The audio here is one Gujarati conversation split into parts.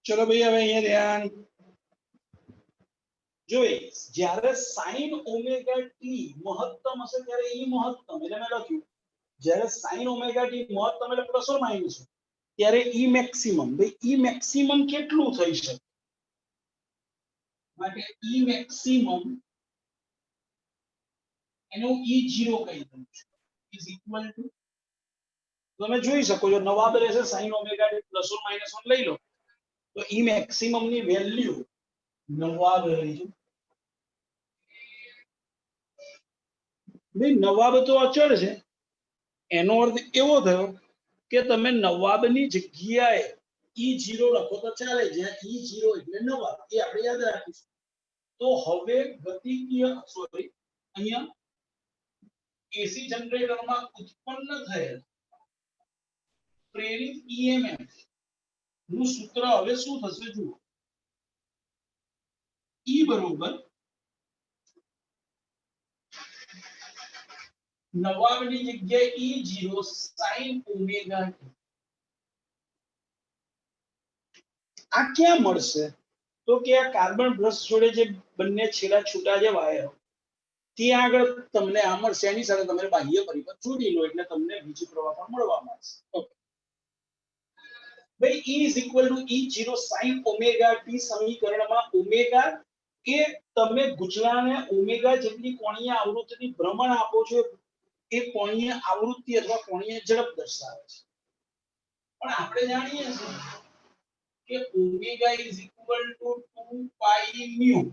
चलो भैया હવે અહીંયા ધ્યાન જોઈએ જ્યારે sin ઓમેગા t મહત્તમ હશે ત્યારે e મહત્તમ એટલે મેં લખ્યું જ્યારે sin ઓમેગા t મહત્તમ એટલે પ્લસ ઓર માઈનસ ત્યારે e મેક્સિમમ ભાઈ e મેક્સિમમ કેટલું થઈ શકે માટે e મેક્સિમમ એનો e0 કહી દઉં છું ઇઝ ઇક્વલ ટુ તમે જોઈ શકો છો નવાબ રહેશે sin omega t plus or minus 1 લઈ લો તો e મેક્સિમમ ની વેલ્યુ નવાબ રહી છે ભાઈ નવાબ તો અચળ છે એનો અર્થ એવો થયો કે તમે નવાબની જગ્યાએ e0 લખો તો ચાલે જ્યાં e0 એટલે નવાબ એ આપણે યાદ રાખીશું તો હવે ગતિકીય સોરી અહીંયા એસી જનરેટરમાં ઉત્પન્ન થયેલ પ્રેરિત EMF નું સૂત્ર હવે શું થશે જુઓ E બરોબર નવાબની જગ્યાએ e0 sin ઓમેગા t આ ક્યાં મળશે તો કે આ કાર્બન બ્રશ જોડે જે બંને છેડા છૂટા જે વાયર ત્યાં આગળ તમને આ મળશે એની સાથે તમે બાહ્ય પરિપથ જોડી લો એટલે તમને વીજ પ્રવાહ પણ મળવા મળશે ઓકે ભાઈ E E0 sin omega t સમીકરણમાં ઓમેગા કે તમે ગુચલાને ઓમેગા જેટલી કોણીય આવૃત્તિની ભ્રમણ આપો છો એ કોણીય આવૃત્તિ અથવા કોણીય ઝડપ દર્શાવે છે પણ આપણે જાણીએ છીએ કે omega is equal to 2 pi mu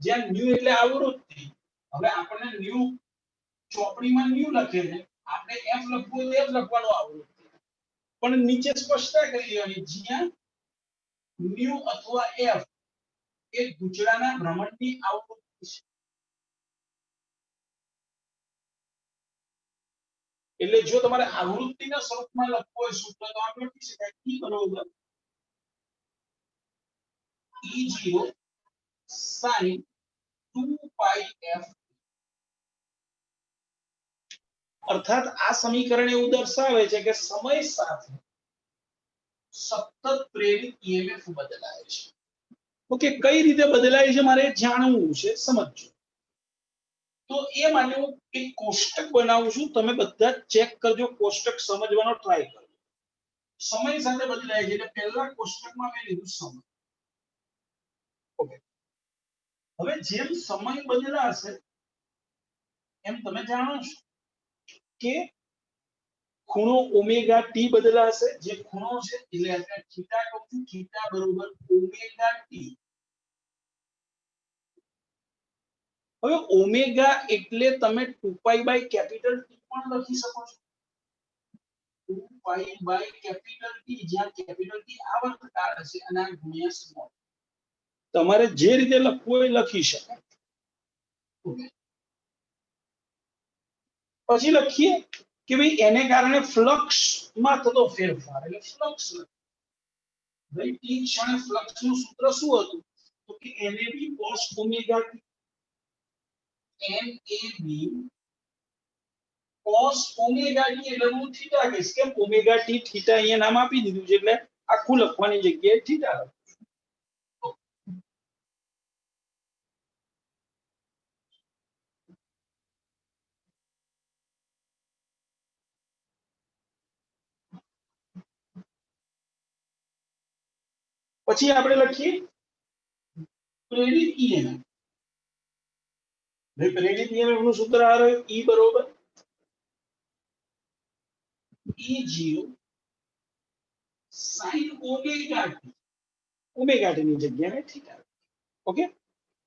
જ્યાં મ્યુ એટલે આવૃત્તિ હવે આપણે મ્યુ ચોપડીમાં મ્યુ લખે છે આપણે f લખવું તો f લખવાનો આવૃત્તિ પણ નીચે સ્પષ્ટતા કરી દેવાની જ્યાં મ્યુ અથવા f એ ગુચડાના ભ્રમણની આવૃત્તિ છે એટલે જો તમારે આવૃત્તિના સ્વરૂપમાં લખવું હોય સૂત્ર તો આપણે લખી શકાય e બરોબર e0 sin 2 પાઈ f અર્થાત આ સમીકરણ એવું દર્શાવે છે કે સમય સાથે સતત પ્રેરિત EMF બદલાય છે ઓકે કઈ રીતે બદલાય છે મારે જાણવું છે સમજો તો એ માટે હું એક કોષ્ટક બનાવું છું તમે બધા ચેક કરજો કોષ્ટક સમજવાનો ટ્રાય કરજો સમય સાથે બદલાય છે એટલે પહેલા કોષ્ટકમાં મેં લીધું સમય ઓકે હવે જેમ સમય બદલાશે એમ તમે જાણો છો કે ખૂણો ઓમેગા t બદલાશે જે ખૂણો છે એટલે આપણે થીટા કહું છું થીટા બરોબર ઓમેગા t હવે ઓમેગા એટલે તમે 2π બાય કેપિટલ T પણ લખી શકો છો 2π બાય કેપિટલ T જ્યાં કેપિટલ T આવર્તકાળ હશે અને આ ગુણ્યા સ્મોલ તમારે જે રીતે લખવું હોય લખી શકાય પછી લખીએ કે ભાઈ એને કારણે ફ્લક્સ માં થતો ફેરફાર એટલે ફ્લક્સ ભાઈ t ક્ષણે ફ્લક્સ નું સૂત્ર શું હતું તો કે NAB cos omega t NAB cos omega t એટલે હું થીટા કહીશ કેમ ઓમેગા t થીટા અહીંયા નામ આપી દીધું છે એટલે આખું લખવાની જગ્યાએ થીટા લખું પછી આપણે લખીએ પ્રેરિત EMF ભાઈ પ્રેરિત EMF નું સૂત્ર આ રહ્યું E બરોબર E0 sin ઓમેગા t ની જગ્યાએ થીટા ઓકે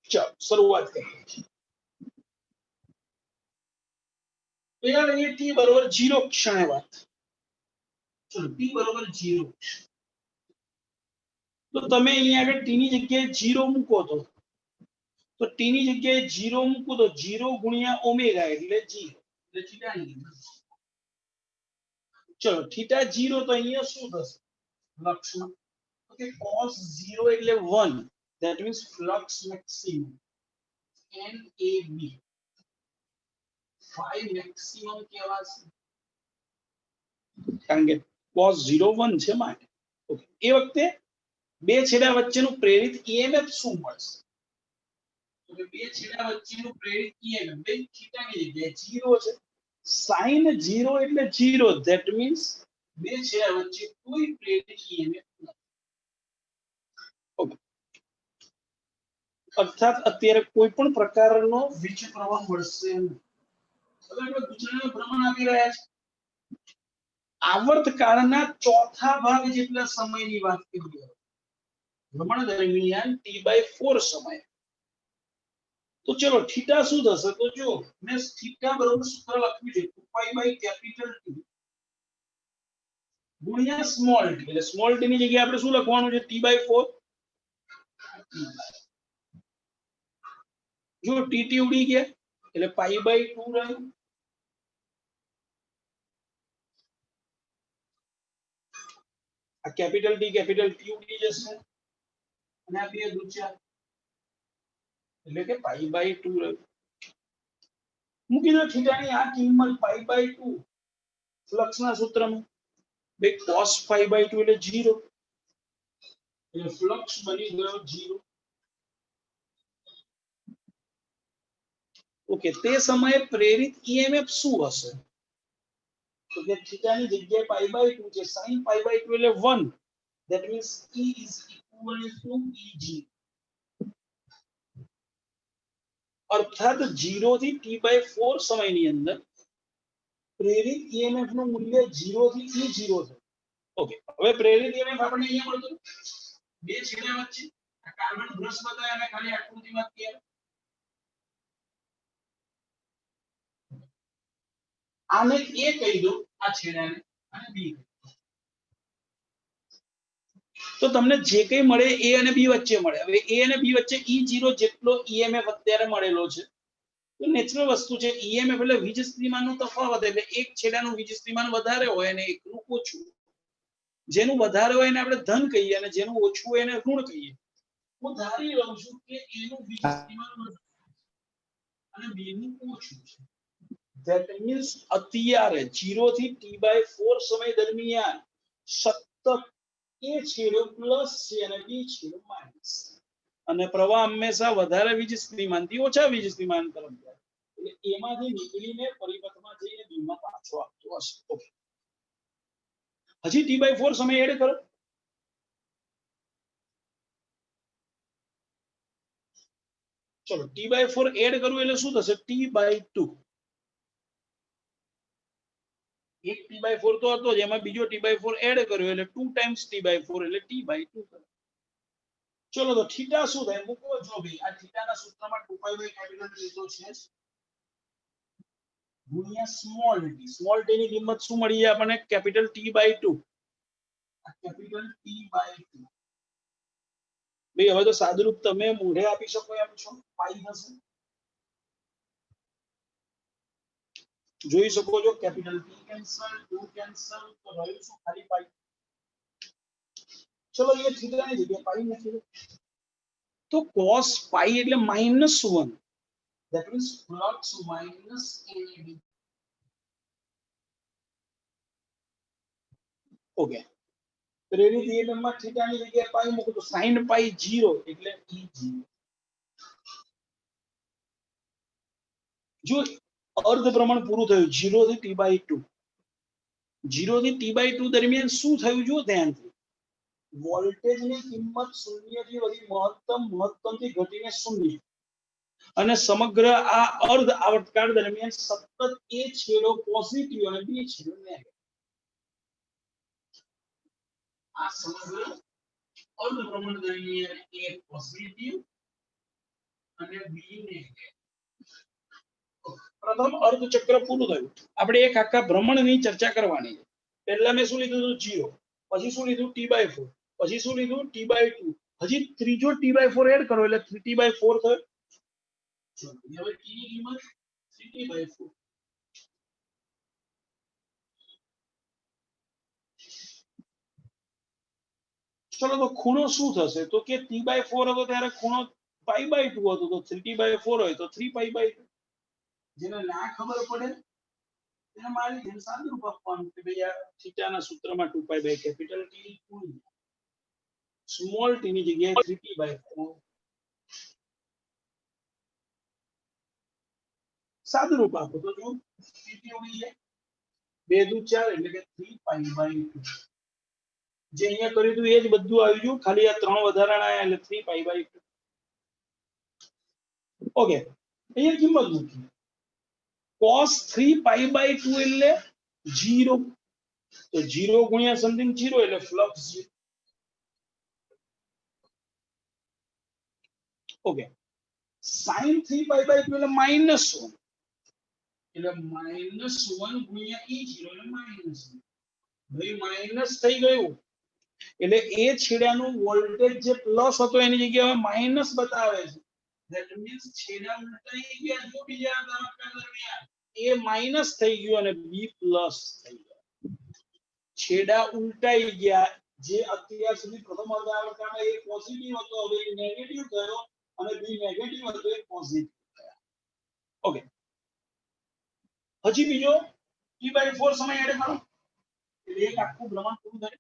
ચાલો શરૂઆત કરીએ પેલા લઈએ t બરોબર 0 ક્ષણે વાત ચલો t બરોબર 0 તો તમે અહીંયા આગળ t ની જગ્યાએ 0 મૂકો તો t ની જગ્યાએ 0 મૂકો તો 0 ગુણ્યા ઓમેગા એટલે 0 એટલે થીટા ની ચલો થીટા 0 તો અહીંયા શું થશે લક્ષમાં ઓકે cos 0 એટલે 1 that means flux maximum NAB phi maximum કહેવાશે, કારણ કે cos 0 1 છે માટે. ઓકે, એ વખતે બે છેડા વચ્ચેનું પ્રેરિત EMF શું મળશે? તો કે બે છેડા વચ્ચેનું પ્રેરિત EMF બે થીટાની જગ્યાએ 0 છે. sin 0 એટલે 0, ધેટ મીન્સ બે છેડા વચ્ચે કોઈ પ્રેરિત EMF નથી. ઓકે, અર્થાત અત્યારે કોઈ પણ પ્રકારનો વીજ પ્રવાહ મળશે નહીં. હવે આપણે ગુજરાતનું ભ્રમણ આપી રહ્યા છે. આવર્તકાળના ચોથા ભાગ જેટલા સમયની વાત કરીએ. ભ્રમણ દરમિયાન T/4 સમય. તો ચલો થીટા શું થશે? તો જો મેં થીટા બરાબર સૂત્ર લખ્યું છે 2π/ કેપિટલ T ગુણ્યા સ્મોલ t. એટલે સ્મોલ t ની જગ્યાએ આપણે શું લખવાનું છે? T/4. જો tt ઉડી ગયા એટલે π/2 રહ્યું. આ કેપિટલ T ઉડી જશે અને આ બે દૂચા એટલે કે π/2 રહ્યું. મૂકી દો થીટાની આ કિંમત π/2 ફ્લક્સના સૂત્રમાં. બે cos π/2 એટલે 0, એટલે ફ્લક્સ બની ગયો 0. ઓકે, તે સમયે પ્રેરિત EMF શું હશે? તો કે થીટાની જગ્યાએ π/2 છે, sin π/2 એટલે 1, that means E is equal to Eg. અર્થાત 0 થી T/4 સમયની અંદર પ્રેરિત EMF નું મૂલ્ય 0 થી E0 છે. ઓકે, હવે પ્રેરિત EMF આપણને અહીંયા મળતું બે છેડા વચ્ચે આ કાર્બન બ્રશ બતાવ્યા મેં ખાલી આકૃતિમાં અત્યારે. આને A કહી દો, આ છેડાને, અને B. તો તમને જે કંઈ મળે A અને B વચ્ચે મળે. હવે A અને B વચ્ચે E0 જેટલો EMF અત્યારે મળેલો છે. તો નેચરલ વસ્તુ છે, EMF એટલે વીજ સ્થિતિમાનનો તફાવત. એટલે એક છેડાનું વીજ સ્થિતિમાન વધારે હોય અને એકનું ઓછું. જેનું વધારે હોય એને આપણે ધન કહીએ અને જેનું ઓછું હોય એને ઋણ કહીએ. હું ધારી રહ્યો છું કે એનું વીજ સ્થિતિમાન વધારે અને B નું ઓછું છે. That means અત્યારે 0 થી T/4 સમય દરમિયાન સતત એ છેડો પ્લસ છે અને B છેડો માઈનસ. અને પ્રવાહ હંમેશા વધારે વીજ સ્થિતિમાનથી ઓછા વીજ સ્થિતિમાન તરફ જાય. એટલે એમાંથી નીકળીને પરિપથમાં જઈને B માં પાછો આવતો હશે. ઓકે, હજી T/4 સમય એડ કરો. ચલો T/4 એડ કરવું એટલે શું થશે? T/2. એક T/4 તો હતો જ, એમાં બીજો T/4 એડ કર્યો એટલે 2 ટાઈમ્સ T/4 એટલે T/2. ચલો તો થીટા શું થાય? મૂકો જો ભાઈ, આ થીટાના સૂત્રમાં 2π/ કેપિટલ T તો છે જ, ગુણ્યા સ્મોલ t. સ્મોલ t ની કિંમત શું મળી છે આપણને? Capital T/2. આ કેપિટલ T/2. ભાઈ હવે તો સાદુરૂપ તમે મોઢે આપી શકો એમ છો. પાઈ થશે, જોઈ શકો છો. કેપિટલ T કેન્સલ, 2 કેન્સલ, તો રહ્યું શું? ખાલી પાઈ. ચલો એ થીટાની જગ્યાએ પાઈ મૂકી દો. તો cos પાઈ એટલે -1, that means flux minus AB. Okay, પ્રેરિત EMF માં થીટાની જગ્યાએ પાઈ મૂકો તો sin પાઈ 0 એટલે Eg. જો અર્ધ ભ્રમણ પૂરું થયું 0 થી T/2, 0 થી T/2 દરમિયાન શું થયું? જો ધ્યાનથી, વોલ્ટેજની કિંમત 0 થી વધી મહત્તમ થી ઘટીને 0, અને સમગ્ર આ અર્ધ આવર્તકાળ દરમિયાન સતત એ છેડો પોઝિટિવ અને B છેડો નેગેટિવ. આ સમગ્ર અર્ધ ભ્રમણ દરમિયાન A પોઝિટિવ અને B નેગેટિવ. પ્રથમ અર્ધ ચક્ર પૂરું થયું. આપણે એક આખા ભ્રમણની ચર્ચા કરવાની છે. પહેલા મેં શું લીધું? 0, પછી શું લીધું? T/4, પછી શું લીધું? T/2, હજી ત્રીજો T/4 એડ કરો એટલે 3T/4 થયો. હવે t ની કિંમત 3T/4. ચલો તો ખૂણો શું થશે? તો કે T/4 હતો ત્યારે ખૂણો π/2 હતો, તો 3T/4 હોય તો 3π/2. જેને ના ખબર પડે એને મારી જેમ સાદુરૂપ આપવાનું કે ભાઈ આ થીટાના સૂત્રમાં 2 pi by capital T small T ની જગ્યાએ 3 pi બાય 4 સાદુરૂપ આપો તો જો 3 ટી ઉડી જાય 2 દુ 4 એટલે કે 3 પાઈ બાય 2 જે અહીંયા કર્યું હતું એ જ બધું આવી ગયું ખાલી આ ત્રણ વધારાના આયા એટલે 3 પાઈ બાય 2 ઓકે અહીંયા કિંમત મૂકી cos 3 પાઈ બાય 2 એટલે 0 તો 0 ગુણ્યા સમથિંગ 0 એટલે flux 0 okay sin 3 pi by 2 એટલે -1 એટલે -1 ગુણ્યા e0 એટલે -1 ભાઈ માઈનસ થઈ ગયું એટલે એ છેડાનું વોલ્ટેજ જે પ્લસ હતો એની જગ્યાએ માઈનસ બતાવે છે ધેટ મીન્સ છેડા ઉલટાઈ ગયા જો બીજા તબક્કા દરમિયાન એ માઈનસ થઈ ગયું અને બી પ્લસ થઈ ગયું છેડા ઉલટાઈ ગયા જે અત્યાર સુધી પ્રથમ અર્ધાવર્તમાં એ પોઝિટિવ હતો હવે એ નેગેટિવ થયો અને બી નેગેટિવ હતો એ પોઝિટિવ થયા ઓકે હજી બીજો t/4 સમય એડ કરો એટલે એક આખું ભ્રમણ પૂરું થાય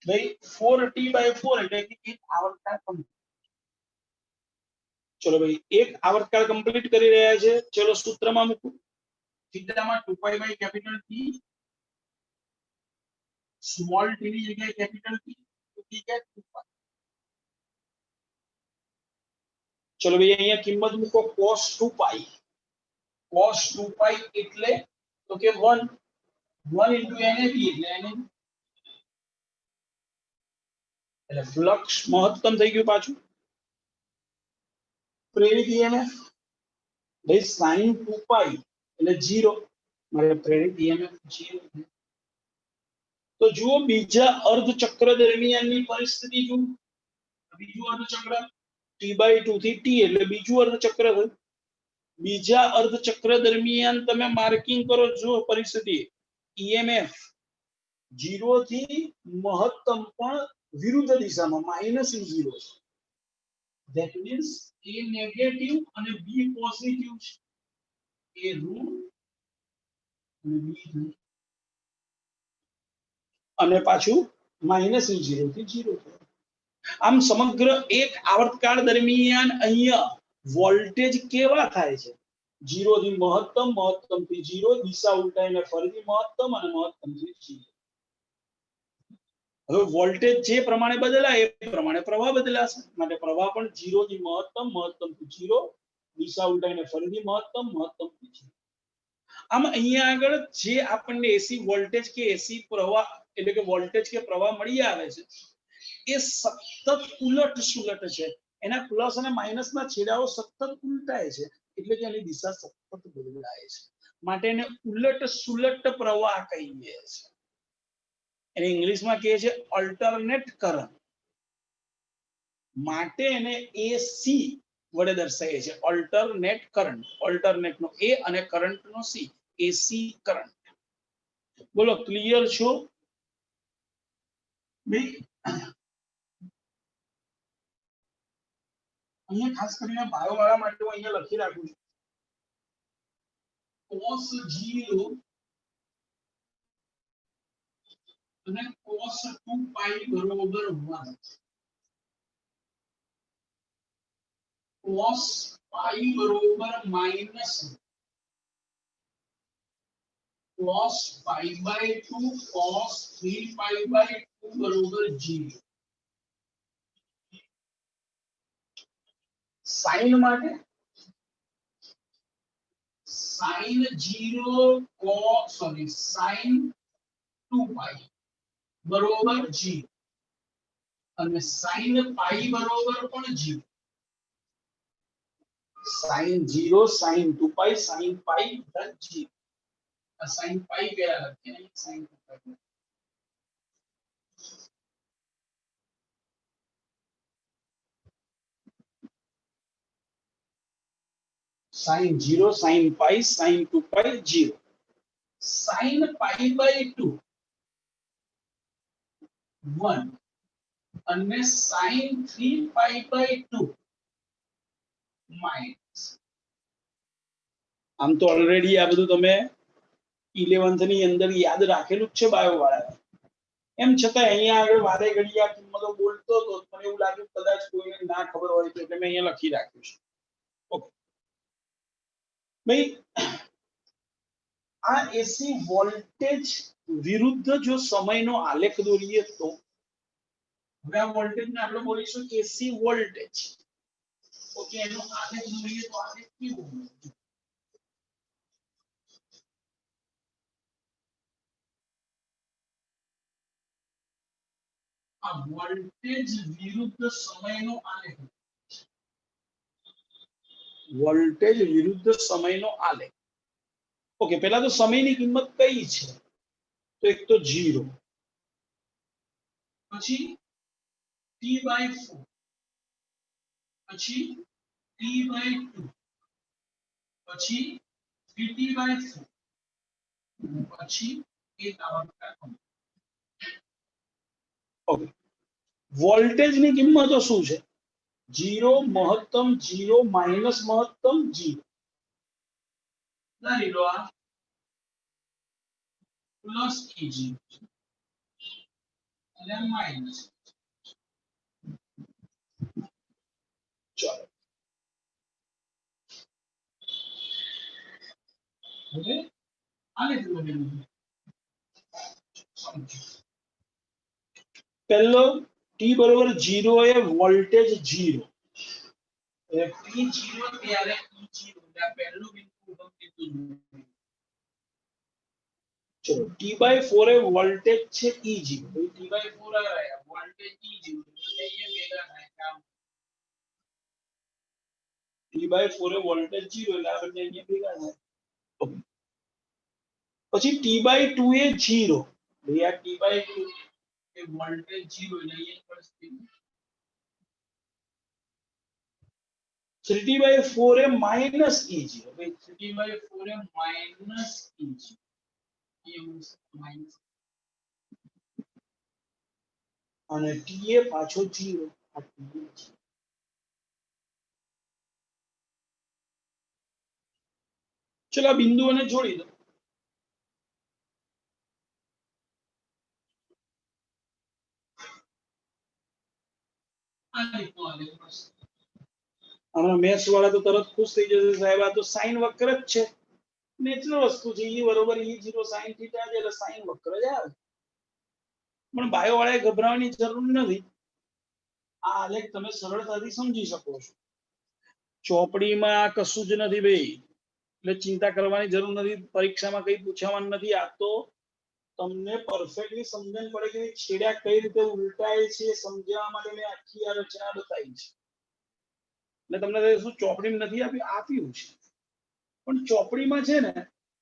ભાઈ 4t/4 એટલે કે એક આવર્તકાળ કમ્પ્લીટ ચલો ભાઈ એક આવર્તકાળ કમ્પ્લીટ કરી રહ્યા છે ચલો સૂત્રમાં મૂકો થીટામાં 2 pi by capital T small T ની જગ્યાએ કેપિટલ ટી તો ટી કે 2 પાઈ ચલો ભાઈ અહીંયા કિંમત મૂકો cos 2 પાઈ cos 2 પાઈ એટલે તો કે 1 1 into NAB એટલે NAB એટલે ફ્લક્સ મહત્તમ થઈ ગયું પાછું પ્રેરિત EMF ભાઈ sin 2 પાઈ એટલે 0 મારે પ્રેરિત EMF 0 તો જુઓ બીજા અર્ધ ચક્ર દરમિયાનની પરિસ્થિતિ જુઓ બીજું અર્ધ ચક્ર t/2 થી t એટલે બીજું અર્ધ ચક્ર થયું બીજા અર્ધ ચક્ર દરમિયાન તમે માર્કિંગ કરો જો પરિસ્થિતિ EMF 0 થી મહત્તમ પણ વિરુદ્ધ દિશામાં -e0 છે that means a નેગેટિવ અને b પોઝિટિવ છે a ઋણ અને b ધન અને પાછું -e0 થી 0 થયું આમ સમગ્ર એક આવર્તકાળ દરમિયાન અહીંયા વોલ્ટેજ કેવા થાય છે 0 થી મહત્તમ મહત્તમ થી 0 દિશા ઉલટાઈને ફરીથી મહત્તમ અને મહત્તમ થી 0 હવે વોલ્ટેજ જે પ્રમાણે બદલાય એ પ્રમાણે પ્રવાહ બદલાશે માટે પ્રવાહ પણ 0 થી મહત્તમ મહત્તમ થી 0 દિશા ઉલટાઈને ફરીથી મહત્તમ મહત્તમ થી 0 આમ અહીંયા આગળ જે આપણને એસી વોલ્ટેજ કે એસી પ્રવાહ એટલે કે વોલ્ટેજ કે પ્રવાહ મળી આવે છે એ સતત ઉલટ સુલટ છે એના પ્લસ અને માઈનસ ના છેડાઓ સતત ઉલટાય છે એટલે કે એની દિશા સતત બદલાય છે માટે એને ઉલટ સુલટ પ્રવાહ કહીએ છે એને ઇંગ્લિશમાં કહે છે અલ્ટરનેટ કરંટ માટે એને એસી વડે દર્શાવીએ છે અલ્ટરનેટ કરંટ અલ્ટરનેટ નો એ અને કરંટ નો સી એસી કરંટ બોલો ક્લિયર છો ભાઈ અહીંયા ખાસ કરીને બાયો વાળા માટે હું અહીંયા લખી રાખું છું cos 0 અને cos 2 પાઈ બરોબર 1 cos પાઈ બરોબર minus cos pi by 2 cos 3 pi by 2 બરોબર 0 sin માટે sin 0 cos sorry sin 2 pi બરોબર 0 અને sin પાઈ બરોબર પણ 0 sin 0 sin 2 પાઈ sin પાઈ 0 આ sin પાઈ પેલા લખીએ sin 2 pi sin 0 sin pi sin 2 pi 0 sin pi by 2 1 અને sin 3 pi by 2 minus આમ તો ઓલરેડી આ બધું તમે 11th ની અંદર યાદ રાખેલું જ છે બાયો વાળા. એમ છતાં અહીંયા આગળ વારે ઘડી આ કિંમતો બોલતો હતો, મને એવું લાગ્યું કદાચ કોઈને ના ખબર હોય તો એટલે મેં અહીંયા લખી રાખ્યું છે. ઓકે ભાઈ, આ એસી વોલ્ટેજ વિરુદ્ધ જો સમયનો આલેખ દોરીએ તો હવે આ વોલ્ટેજને આપણે બોલીશું એસી વોલ્ટેજ. ઓકે, એનો આલેખ દોરીએ તો આલેખ કેવો હોય? આ વોલ્ટેજ વિરુદ્ધ સમયનો આલેખ. વોલ્ટેજ વિરુદ્ધ સમયનો આલેખ. ઓકે, પહેલા તો સમયની કિંમત કઈ છે? તો એક તો 0, પછી t/4, પછી t/2, પછી 3t/4, પછી એક આવર્તન. ઓકે, વોલ્ટેજની કિંમતો શું છે? 0 મહત્તમ, 0 માઈનસ મહત્તમ, 0. ધારી લો આ પ્લસ EG અને માઈનસ. ચાલો હવે આને જોડે સમજો. પહેલો t બરોબર 0 એ વોલ્ટેજ 0. t 0 ત્યારે E0 એટલે પહેલું બિંદુ ઉગમ બિંદુ. ચલો t/4 એ વોલ્ટેજ છે E0. t/4 આ વોલ્ટેજ E0 એટલે એ ભેગા થાય કામ. t/4 એ વોલ્ટેજ 0 એટલે આ બંને અહીંયા ભેગા થાય. પછી t/2 એ 0. ભાઈ આ t/2 એ વોલ્ટેજ 0 એટલે અહીંયા પરિસ્થિતિ. 3t/4 એ માઈનસ E0. ભાઈ 3t/4 એ માઈનસ E0. અને t એ પાછો 0. ચલો આ બિંદુઓને જોડી દો. હમણાં મેથ્સ વાળા તો તરત ખુશ થઈ જશે, સાહેબ આ તો સાઈન વક્ર જ છે, નેચરલ વસ્તુ છે. E બરોબર E0 sin થીટા છે એટલે સાઈન વક્ર જ આવે. પણ બાયો વાળાએ ગભરાવાની જરૂર નથી. આ આલેખ તમે સરળતાથી સમજી શકો છો. ચોપડીમાં આ કશું જ નથી ભાઈ, એટલે ચિંતા કરવાની જરૂર નથી. પરીક્ષામાં કઈ પૂછવાનું નથી. આ તો તમને પરફેક્ટલી સમજણ પડે કે છેડા કઈ રીતે ઉલટાય છે સમજાવવા માટે મેં આખી આ રચના બતાવી છે. એટલે તમને શું ચોપડીમાં નથી આપ્યું છે, પણ ચોપડીમાં છે ને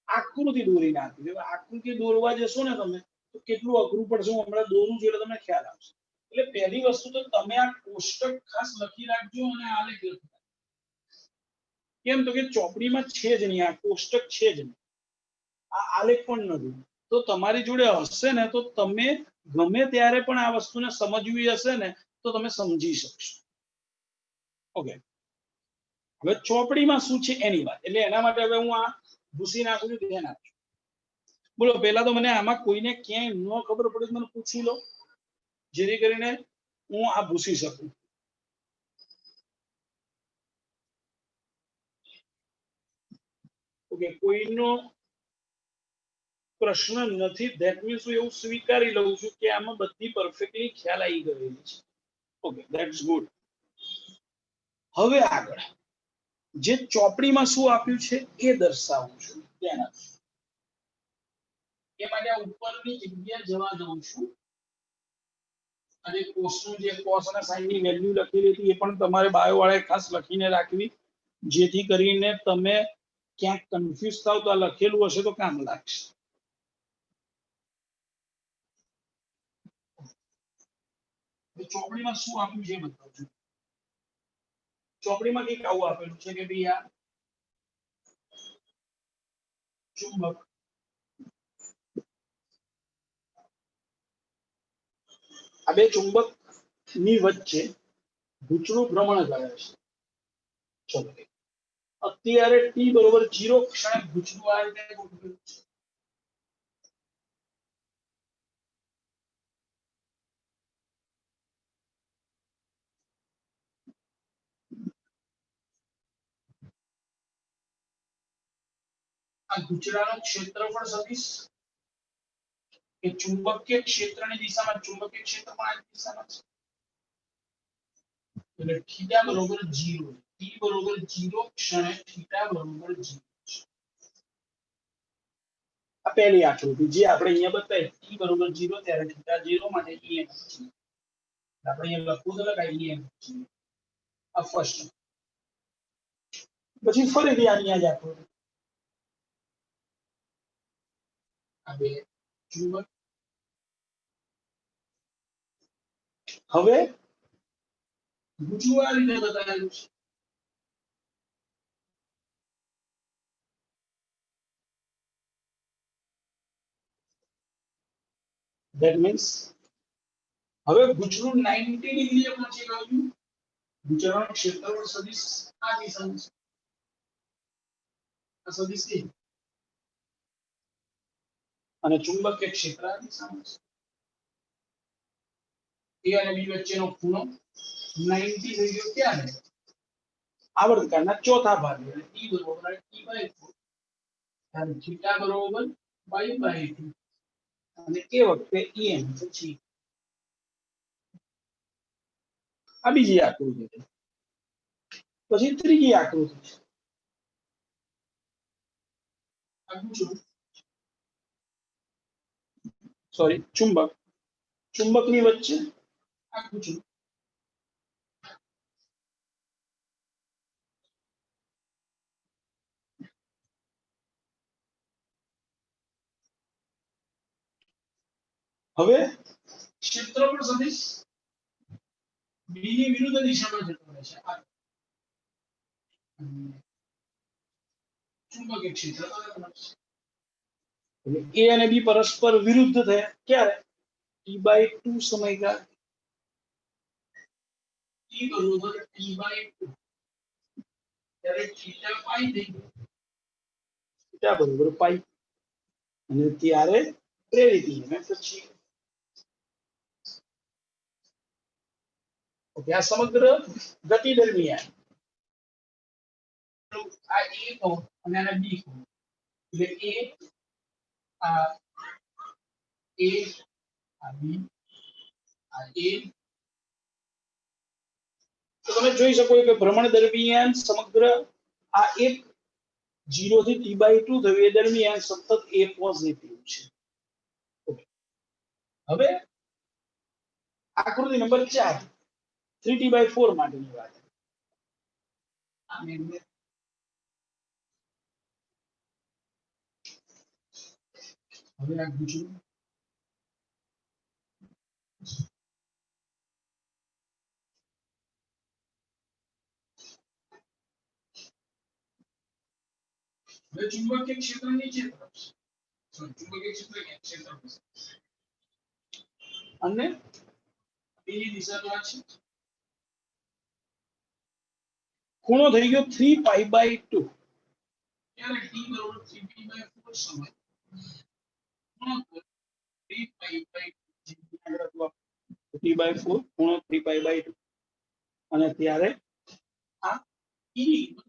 આકૃતિ દોરીને આપી. આકૃતિ દોરવા જશો ને તમે તો કેટલું અઘરું પડશે. હું હમણાં દોરું છું એટલે તમને ખ્યાલ આવશે. એટલે પહેલી વસ્તુ તો તમે આ કોષ્ટક ખાસ લખી રાખજો અને આલેખ લખી. કેમ તો કે ચોપડીમાં છે જ નહીં, આ કોષ્ટક છે જ નહીં, આ આલેખ પણ નથી. તો તમારી જોડે હશે ને તો તમે ગમે ત્યારે પણ આ વસ્તુને સમજવી હશે ને તો તમે સમજી શકશો. ઓકે, હવે ચોપડીમાં શું છે એની વાત, એટલે એના માટે હવે હું આ ભૂસી નાખું છું, ધ્યાન આપજો. બોલો, પહેલા તો મને આમાં કોઈને ક્યાંય ન ખબર પડે મને પૂછી લો, જેથી કરીને હું આ ભૂસી શકું. ઓકે, કોઈનો પ્રશ્ન નથી, ધેટ મીન્સ હું એવું સ્વીકારી લઉં છું કે આમાં બધી પરફેક્ટલી ખ્યાલ આવી ગયેલી છે. Okay, that's good. હવે આગળ જે ચોપડીમાં શું આપ્યું છે એ દર્શાવું છું, ધ્યાન આપજો. એ માટે આ ઉપરની જગ્યા જવા દઉં છું અને કોસનું જે કોસ અને સાઈન ની વેલ્યુ લખેલી હતી એ પણ તમારે બાયો વાળાએ ખાસ લખીને રાખવી, જેથી કરીને તમે ક્યાંક કન્ફ્યુઝ થાવ તો આ લખેલું હશે તો કામ લાગશે. ચોપડીમાં શું આપ્યું છે બતાવું છું. ચોપડીમાં કંઈક આવું આપેલું છે કે ભાઈ આ ચુંબક આ બે ચુંબક ની વચ્ચે ગૂંચળું ભ્રમણ કરે છે. ચલો અત્યારે t બરોબર 0 ક્ષણે ગુચરું આ રીતે ગોઠવેલું છે. આ ગુચરાનું ક્ષેત્રફળ સદિશ કે ચુંબકીય ક્ષેત્રની દિશામાં ચુંબકીય ક્ષેત્ર પણ આ દિશામાં છે એટલે થીટા બરોબર 0 t બરોબર 0 ક્ષણે થીટા બરોબર 0 છે. આ પહેલી આકૃતિ જે આપણે અહીંયા બતાવી t બરોબર 0 ત્યારે થીટા 0 માટે em છે. આપણે અહીંયા લખવું તો લખાય em છે. આ ફર્સ્ટ. પછી ફરીથી અહીંયા જ આકૃતિ આ બે ચુંબક હવે ગુચરું આ રીતે બતાવેલું છે. That means હવે ગુચરું 90 ડિગ્રીએ પહોંચી ગયું. ગુચરાનું ક્ષેત્રફળ સદિશ આ દિશામાં છે. આ સદિશ છે અને ચુંબકીય ક્ષેત્ર આ દિશામાં છે. a અને b વચ્ચેનો ખૂણો 90 થઈ ગયો ક્યારે? આવર્તકાળના ચોથા ભાગે એટલે t બરોબર t/4 અને થીટા બરોબર π/2 અને એ વખતે em પછી આ બીજી આકૃતિ છે. પછી ત્રીજી આકૃતિ છે. આ ગુચરું સોરી ચુંબકની વચ્ચે આ ગુચરું હવે ક્ષેત્રફળ સદિશ b ની વિરુદ્ધ દિશામાં જતો રહેશે. આ ચુંબકીય ક્ષેત્ર એટલે a અને b પરસ્પર વિરુદ્ધ થયા ક્યારે? t/2 સમયગાળ t બરોબર t/2 ત્યારે થીટા π થઈ ગયો. થીટા બરોબર π અને ત્યારે પ્રેરિત EMF પછી ઓકે. આ સમગ્ર ગતિ દરમિયાન આ a કહો અને આને b કહો એટલે આ a આ b આ a તો તમે જોઈ શકો કે ભ્રમણ દરમિયાન સમગ્ર આ એક 0 થી t/2 થયું એ દરમિયાન સતત a પોઝિટિવ છે. ઓકે. હવે આકૃતિ નંબર 4 3t/4 માટેની વાત. હવે આ ગુચરું હવે ચુંબકીય ક્ષેત્ર નીચે તરફ છે. ચુંબકીય ક્ષેત્ર અને બીજી દિશામાં છે. ખૂણો થઈ ગયો 3π/2 ત્યારે t બરોબર 3p/4 સમય ખૂણો 3π/2 t/4 ખૂણો 3π/2 અને ત્યારે આ e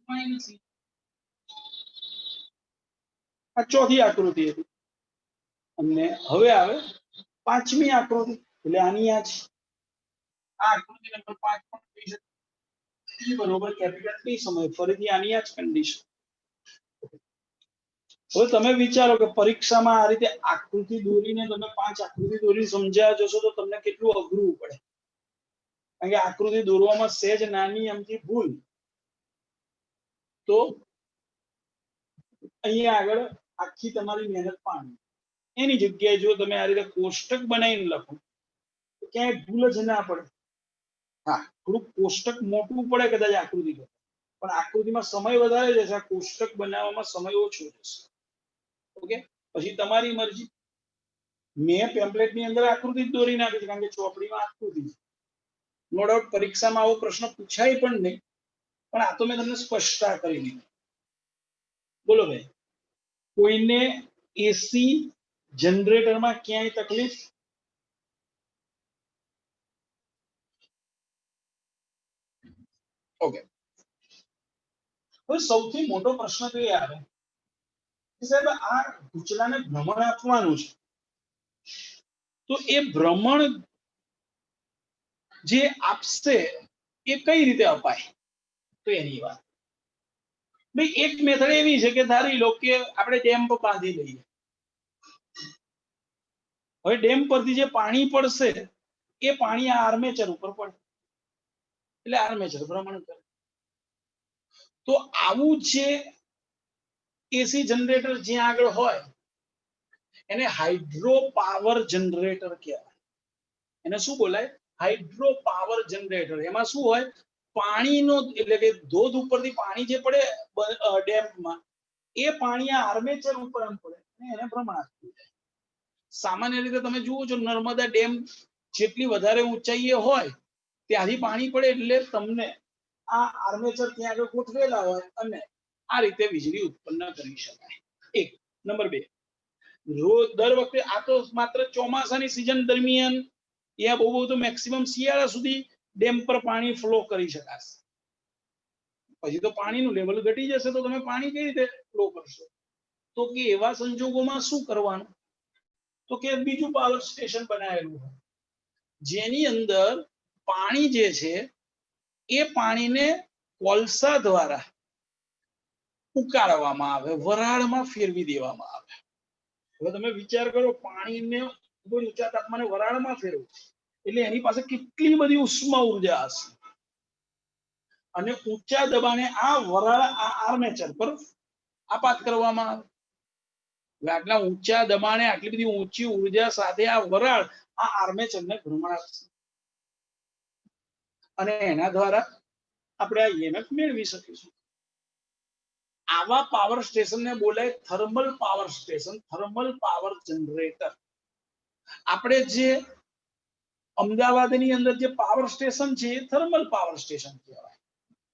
માઈનસ e. આ ચોથી આકૃતિ હતી અને હવે આવે પાંચમી આકૃતિ એટલે આની આ છે. આ આકૃતિ નંબર 5 પણ થઈ શકે. t બરોબર કેપિટલ T સમય ફરીથી આની આ જ કન્ડિશન. હવે તમે વિચારો કે પરીક્ષામાં આ રીતે આકૃતિ દોરીને તમે 5 આકૃતિ દોરીને સમજાવવા જશો તો તમને કેટલું અઘરું પડે. કારણ કે આકૃતિ દોરવામાં સહેજ નાની અમથી ભૂલ તો અહીંયા આગળ આખી તમારી મહેનત પાણી. એની જગ્યાએ જો તમે આ રીતે કોષ્ટક બનાવીને લખો તો ક્યાંય ભૂલ જ ના પડે. હા, થોડું કોષ્ટક મોટું પડે કદાચ આકૃતિ કરતા, પણ આકૃતિમાં સમય વધારે જશે, આ કોષ્ટક બનાવવામાં સમય ઓછો જશે. ઓકે, પછી તમારી મરજી. મેં પેમ્પલેટની અંદર આકૃતિ દોરી નાખી છે કારણ કે ચોપડીમાં આકૃતિ છે. નો ડાઉટ પરીક્ષામાં આવો પ્રશ્ન પૂછાય પણ નહીં, પણ આ તો મેં તમને સ્પષ્ટતા કરી દીધી. બોલો ભાઈ, કોઈને એસી જનરેટરમાં ક્યાંય તકલીફ? ઓકે, હવે સૌથી મોટો પ્રશ્ન તો એ આવે કે સાહેબ આ ઉચલાને ભ્રમણ આપવાનું છે, તો એ ભ્રમણ જે આપશે એ કઈ રીતે અપાય? તો એની વાત ભાઈ, એક મેથડ એવી છે કે ધારી લો કે આપણે ડેમ પર બાંધી લઈએ. હવે ડેમ પરથી જે પાણી પડશે એ પાણી આ આર્મેચર ઉપર પડે, એટલે આર્મેચર ભ્રમણ કરે. તો આવું જે એસી જનરેટર જ્યાં આગળ હોય એને હાઇડ્રો પાવર જનરેટર કહેવાય. એને શું બોલાય? Hydro power generator. એમાં શું હોય? પાણીનો, એટલે કે ધોધ ઉપરથી પાણી જે પડે ડેમમાં, એ પાણી આ આર્મેચર ઉપર પડે અને એને ભ્રમણ આપતું જાય. સામાન્ય રીતે તમે જુઓ છો નર્મદા ડેમ જેટલી વધારે ઊંચાઈએ હોય ત્યાંથી પાણી પડે એટલે તમને આ આર્મેચર ત્યાં આગળ ગોઠવેલા હોય અને આ રીતે વીજળી ઉત્પન્ન કરી શકાય. એક. નંબર 2, દર વખતે આ તો માત્ર ચોમાસાની સિઝન દરમિયાન યા બહુ તો મેક્સિમમ શિયાળા સુધી ડેમ પર પાણી ફ્લો કરી શકાશે. પછી તો પાણીનું લેવલ ઘટી જશે તો તમે પાણી કઈ રીતે ફ્લો કરશો? તો કે એવા સંજોગોમાં શું કરવાનું? તો કે બીજું પાવર સ્ટેશન બનાવેલું હોય જેની અંદર પાણી જે છે એ પાણીને કોલસા દ્વારા ઉકાળવામાં આવે, વરાળમાં ફેરવી દેવામાં આવે. હવે તમે વિચાર કરો, પાણીને ખૂબ જ ઊંચા તાપમાને વરાળમાં ફેરવું એટલે એની પાસે કેટલી બધી ઉષ્મા ઉર્જા હશે, અને ઊંચા દબાણે આ વરાળ આ આર્મેચર પર આપાત કરવામાં આવે. આટલા ઊંચા દબાણે આટલી બધી ઊંચી ઉર્જા સાથે આ વરાળ આ આર્મેચરને ભ્રમણ આપશે અને એના દ્વારા આપણે આ EMF મેળવી શકીશું. આવા પાવર સ્ટેશનને બોલાય thermal power station, thermal power generator. આપણે જે અમદાવાદની અંદર જે પાવર સ્ટેશન છે એ થર્મલ પાવર સ્ટેશન કહેવાય.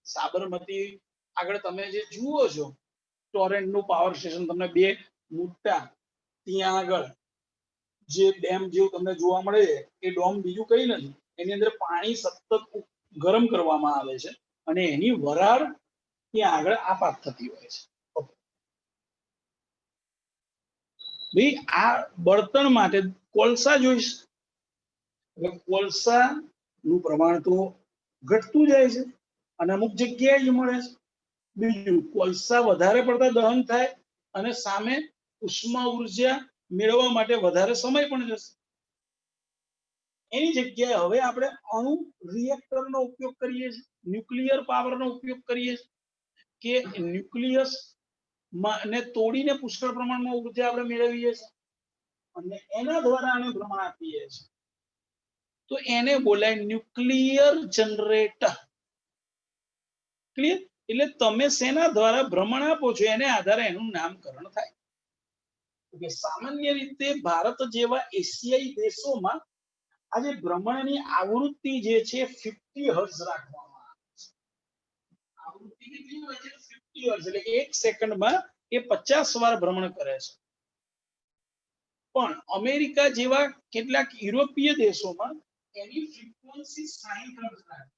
સાબરમતી આગળ તમે જે જુઓ છો ટોરેન્ટનું પાવર સ્ટેશન, તમને બે મોટા ત્યાં આગળ જે ડેમ જેવું તમને જોવા મળે છે એ ડોમ બીજું કઈ નથી, એની અંદર પાણી સતત ગરમ કરવામાં આવે છે અને એની વરાળ ત્યાં આગળ આપાત થતી હોય છે. ભાઈ આ બળતણ માટે કોલસા જોઈશે, એટલે કોલસાનું પ્રમાણ તો ઘટતું જાય છે અને અમુક જગ્યાએ જ મળે છે. બીજું, કોલસા વધારે પડતા દહન થાય અને સામે ઉષ્મા ઉર્જા મેળવવા માટે વધારે સમય પણ જશે. એની જગ્યાએ હવે આપણે અણુ રિએક્ટરનો ઉપયોગ કરીએ છીએ, ન્યુક્લિયર પાવરનો ઉપયોગ કરીએ છીએ કે ન્યુક્લિયસ ને તોડીને પુષ્કળ પ્રમાણમાં ઉર્જા આપણે મેળવીએ છીએ અને એના દ્વારા આને ભ્રમણ આપીએ છીએ. તો એને બોલાય ન્યુક્લિયર જનરેટર. ક્લિયર? એટલે તમે શેના દ્વારા ભ્રમણ આપો છો એને આધારે એનું નામકરણ થાય. કે સામાન્ય રીતે ભારત જેવા એશિયાઈ દેશોમાં આજે ભ્રમણની આવૃત્તિ જે છે 50 હર્ટ્ઝ રાખવામાં આવે છે. આવૃત્તિ કેટલી હોય છે? 50 હર્ટ્ઝ, એટલે કે 1 સેકન્ડમાં એ 50 વાર ભ્રમણ કરે છે. પણ અમેરિકા જેવા કેટલાક યુરોપીય દેશોમાં એની ફ્રીક્વન્સી 60 હર્ટ્ઝ રાખે.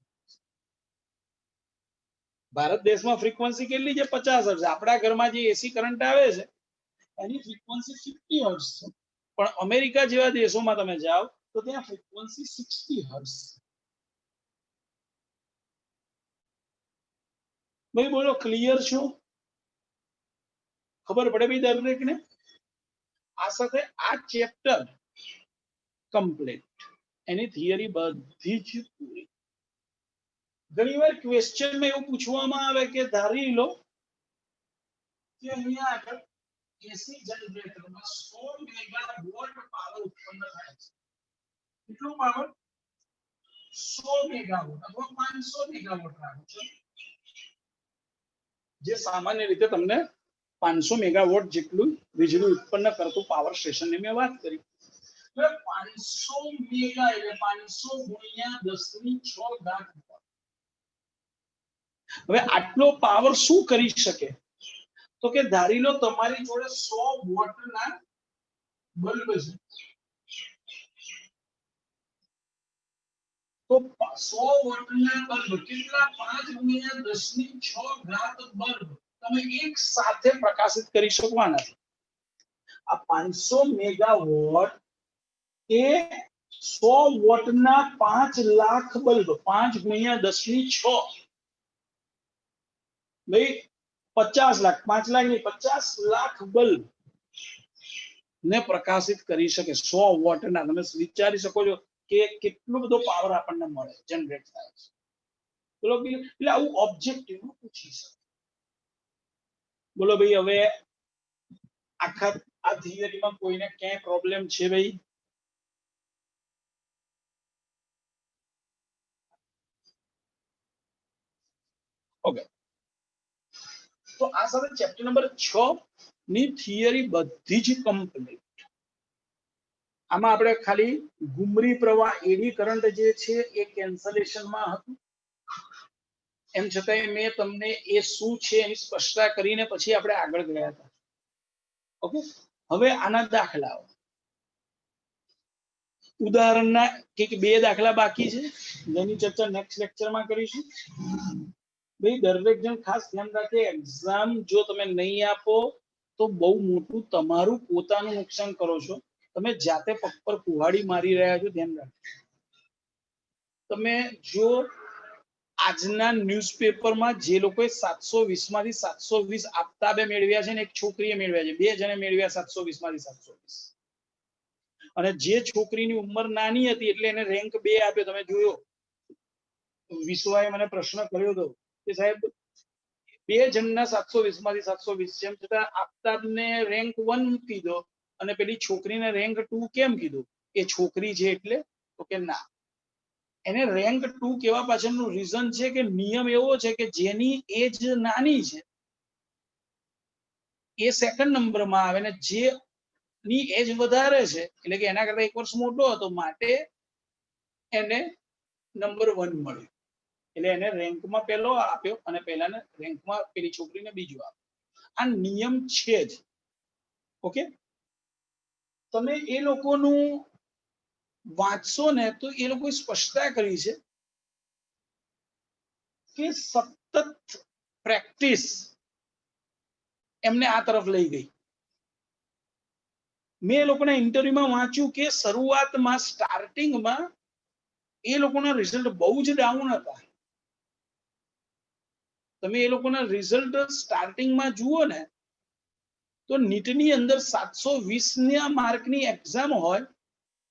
ભારત દેશમાં ફ્રીક્વન્સી કેટલી છે? 50 હર્ટ્ઝ. આપણા ઘરમાં જે એસી કરંટ આવે છે એની ફ્રીક્વન્સી 50 હર્ટ્ઝ છે, પણ અમેરિકા જેવા દેશોમાં તમે જાઓ તો ત્યાં ફ્રીક્વન્સી 60 હર્ટ્ઝ. ભાઈ બોલો, ક્લિયર છો? ખબર પડે ભાઈ દરેકને? આ સાથે આ ચેપ્ટર કમ્પ્લીટ, એની થિયરી બધી જ પૂરી. ઘણીવાર ક્વેશ્ચનમાં એવું પૂછવામાં આવે કે ધારી લો કે અહીંયા આગળ એસી જનરેટરમાં 100 મેગાવોટ પાવર ઉત્પન્ન થાય છે. કેટલો પાવર? 100 મેગાવોટ અથવા 500 મેગાવોટ રાખો છો, જે સામાન્ય રીતે તમને 500 મેગાવોટ જેટલું વીજળી ઉત્પન્ન કરતું પાવર સ્ટેશનની મેં વાત કરી. 500 મેગા એટલે 500 ગુણ્યા 10⁶. હવે આટલો પાવર શું કરી શકે? તો કે ધારી લો તમારી જોડે 100 વોટના બલ્બ છે, તો 100 વોટના બલ્બ કેટલા 5 ગુણ્યા 10 ની 6 ઘાત બલ્બ તમે એક સાથે પ્રકાશિત કરી શકવાના છે. આ 500 મેગાવોટ એ 100 વોટના 5 લાખ બલ્બ 5 ગુણ્યા 10 ની 6 ભાઈ 50 લાખ 5 લાખ નહીં 50 લાખ બલ્બ ને પ્રકાશિત કરી શકે 100 વોટના. તમે વિચારી શકો છો કે કેટલો બધો પાવર આપણને મળે જનરેટ થાય છે. બોલો એટલે આવું ઓબ્જેક્ટિવ પૂછી શકે. બોલો ભાઈ હવે આખા આ થિયરીમાં કોઈને ક્યાંય પ્રોબ્લેમ છે ભાઈ? ઓકે, તો આ સાથે ચેપ્ટર નંબર 6 ની થિયરી બધી જ કમ્પ્લીટ. આમાં આપણે ખાલી ઘુમરી પ્રવાહ એડી કરંટ જે છે એ કેન્સલેશનમાં હતું. એમ છતાંય મેં તમને એ શું છે એની સ્પષ્ટતા કરીને પછી આપણે આગળ ગયા હતા. ઓકે, હવે આના દાખલાઓ ઉદાહરણના કે 2 દાખલા બાકી છે જેની ચર્ચા નેક્સ્ટ લેક્ચરમાં કરીશું. ભાઈ દરેક જણ ખાસ ધ્યાન રાખે, એક્ઝામ જો તમે નહીં આપો તો બહુ મોટું તમારું પોતાનું નુકસાન કરો છો. તમે જાતે પગ પર કુહાડી મારી રહ્યા છો, ધ્યાન રાખો. તમે જો આજના ન્યૂઝપેપરમાં જે લોકોએ 720 માંથી 720 આપતાબે મેળવ્યા છે ને એક છોકરીએ મેળવ્યા છે, 2 જણે મેળવ્યા 720 માંથી 720. અને જે છોકરીની ઉંમર નાની હતી એટલે એને રેન્ક 2 આપ્યો. તમે જોયો વિશ્વાએ મને પ્રશ્ન કર્યો હતો કે સાહેબ 2 જણના 720 માંથી 720 છે, એમ છતાં આફતાબને રેન્ક 1 કીધો અને પેલી છોકરીને રેન્ક 2 કેમ કીધું? એ છોકરી છે એટલે? તો કે ના, એને રેન્ક 2 કેવા પાછળનું રીઝન છે કે નિયમ એવો છે કે જેની એજ નાની છે એ સેકન્ડ નંબરમાં આવે ને જે ની એજ વધારે છે એટલે કે એના કરતા 1 વર્ષ મોટો હતો માટે એને નંબર 1 મળ્યો. એટલે એને રેન્કમાં પહેલો આપ્યો અને પહેલાને રેન્કમાં પેલી છોકરીને બીજો આપ્યો. આ નિયમ છે જ. ઓકે, તમે એ લોકોનું વાંચશો ને તો એ લોકોએ સ્પષ્ટતા કરી છે કે સતત પ્રેક્ટિસ એમને આ તરફ લઈ ગઈ. મેં એ લોકોના ઇન્ટરવ્યુમાં વાંચ્યું કે શરૂઆતમાં સ્ટાર્ટિંગમાં એ લોકોના રિઝલ્ટ બહુ જ ડાઉન હતા. તમે એ લોકોના રિઝલ્ટ સ્ટાર્ટિંગમાં જુઓ ને તો નીટની અંદર 720 માર્કની એક્ઝામ હોય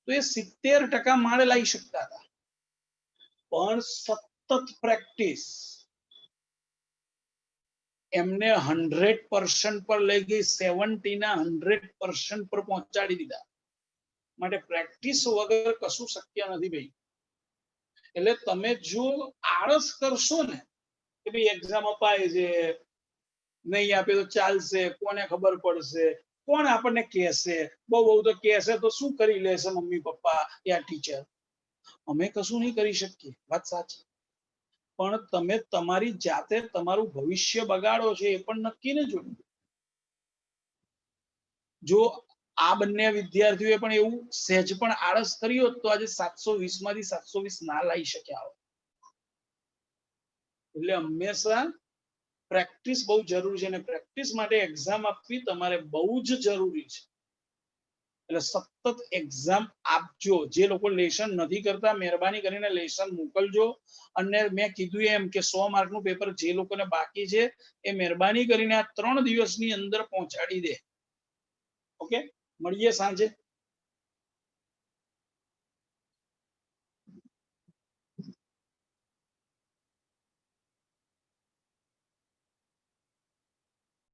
તો એ 70% માર્ક લાવી શકતા હતા. પણ સતત પ્રેક્ટિસ એમને 100% પર લઈ ગઈ, 70 ના 100% પર પહોંચાડી દીધા. માટે પ્રેક્ટિસ વગર કશું શક્ય નથી ભાઈ. એટલે તમે જો આળસ કરશો ને કે ભાઈ એક્ઝામ અપાય છે, નહીં આપે તો ચાલશે, કોને ખબર પડશે, કોણ આપણને કહેશે, બહુ તો કહેશે તો શું કરી લેશે મમ્મી પપ્પા યા ટીચર, અમે કશું નહીં કરી શકીએ. વાત સાચી, પણ તમે તમારી જાતે તમારું ભવિષ્ય બગાડો છો એ પણ નક્કી ને જોયું. જો આ બંને વિદ્યાર્થીઓએ પણ એવું સહેજ પણ આળસ કરી હોત તો આજે 720 માંથી 720 ના લાવી શક્યા હોત. એટલે હંમેશા પ્રેક્ટિસ બહુ જરૂરી છે અને પ્રેક્ટિસ માટે એક્ઝામ આપવી તમારે બહુ જ જરૂરી છે. એટલે સતત એક્ઝામ આપજો. જે લોકો લેશન નથી કરતા મહેરબાની કરીને લેશન મોકલજો. અને મેં કીધું એમ કે 100 માર્કનું પેપર જે લોકોને બાકી છે એ મહેરબાની કરીને આ 3 દિવસની અંદર પહોંચાડી દે. ઓકે, મળીએ સાંજે.